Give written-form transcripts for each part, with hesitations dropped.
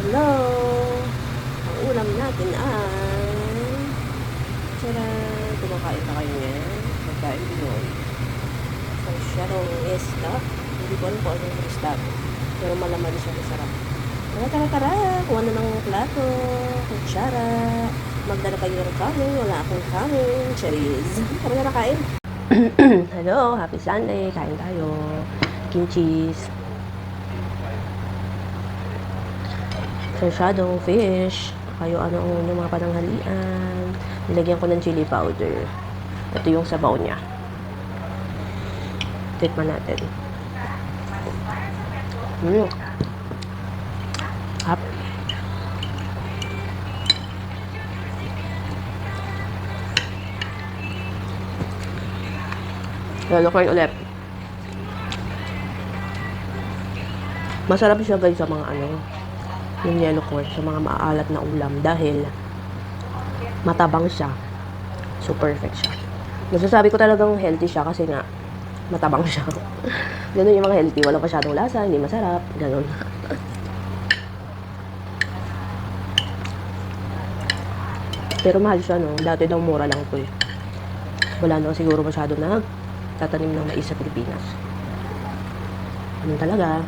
Hello! Ang ulam natin ay kumakain na kayo niya. Pagkain Pinoy. Ang siyarong isda. Hindi ko alam kung ano yung isda. Pero malaman siya, masarap. Tara! Kuha na ng plato, kutsara. Magdala kayo ng kanin. Wala akong kanin. Cheese. Tara na kain. Hello! Happy Sunday! Kain tayo. Kimchi's. Sarsyadong fish. Kayo ano yung mga pananghalian. Nilagyan ko ng chili powder. Ito yung sabaw niya. Tikman natin. Hap. Lalo ko ulit. Masarap siya guys sa mga yung yellow corn, sa mga maalat na ulam dahil matabang siya. So perfect siya. Masasabi ko talagang healthy siya kasi nga matabang siya. Ganun yung mga healthy, wala masyadong lasa, hindi masarap, ganun. Pero mahal siya, no? Dati daw mura lang ito eh. Wala na siguro masyado na tatanim ng mais sa Pilipinas. Ganun talaga.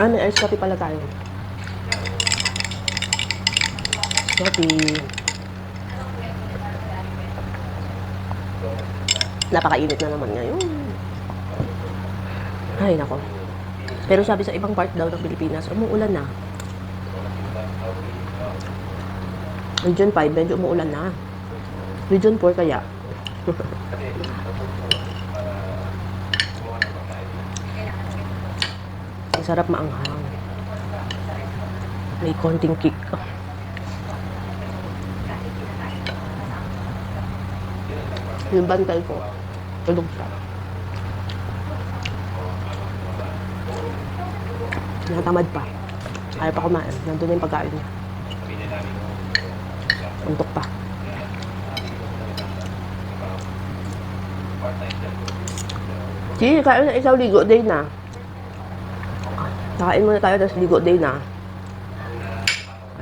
May ice coffee pala tayo. Coffee. Napakainit na naman ngayon. Ay, nako. Pero sabi sa ibang part daw ng Pilipinas, umuulan na. Region 5, medyo umuulan na. Region 4 kaya. Ang sarap maanghang. May konting kick. Yung bantay ko, tulog siya. Natamad pa. Ayaw pa kumain. Nandun na yung pagkain niya. Untok pa. Sige, kain na isaw ligo day na. Nakain muna tayo, tapos ligo day na.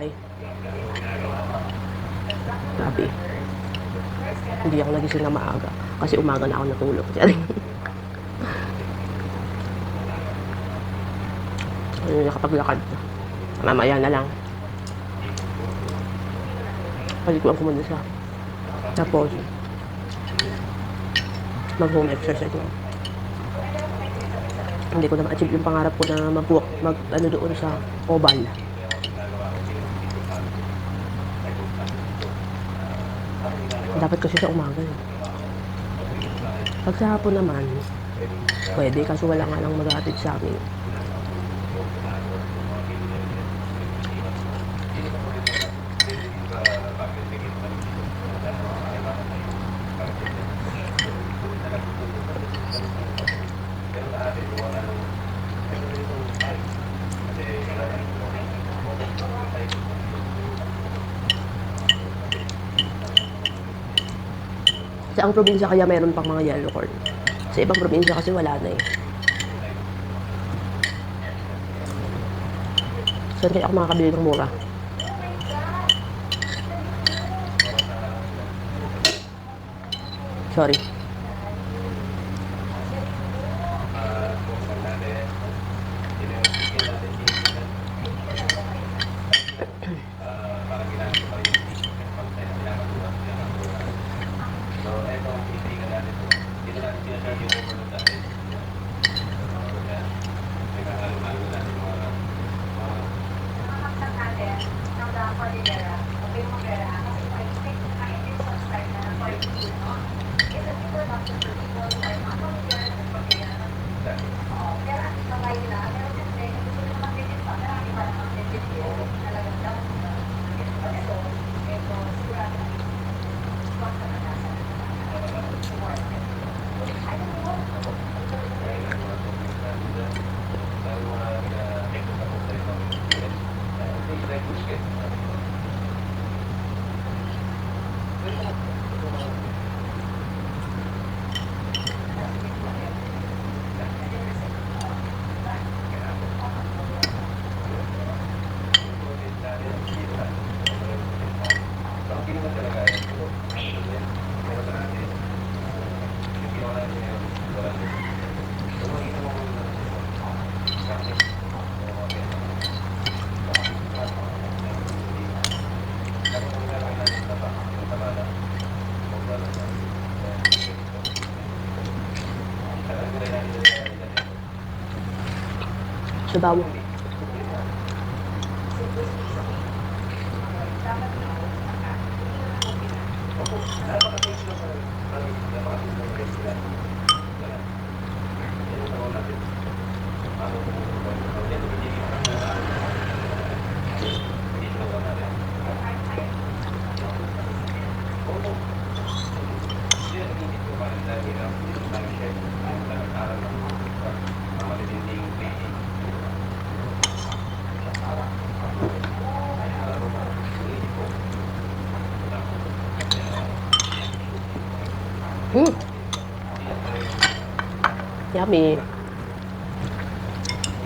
Ay. Grabe. Hindi ako nagising na maaga. Kasi umaga na ako natulog. Ayun, nakapaglakad. Mamaya na lang. Palikuan ko muna siya. Tapos, mag-home exercise na. Hindi ko na ma-achieve yung pangarap ko na mag-walk, doon sa oval. Dapat kasi sa umaga. Pag sa hapon naman, pwede, kaso wala nga lang maghahatid sa amin. Sa ang probinsya kaya meron pang mga yellow corn. Sa ibang probinsya kasi wala na eh. Saan kaya ako makakabili ng mura? Sorry. Sabaw. Mm. Yummy.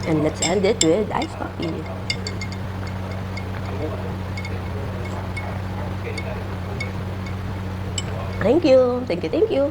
And let's end it with iced coffee. Thank you. Thank you. Thank you.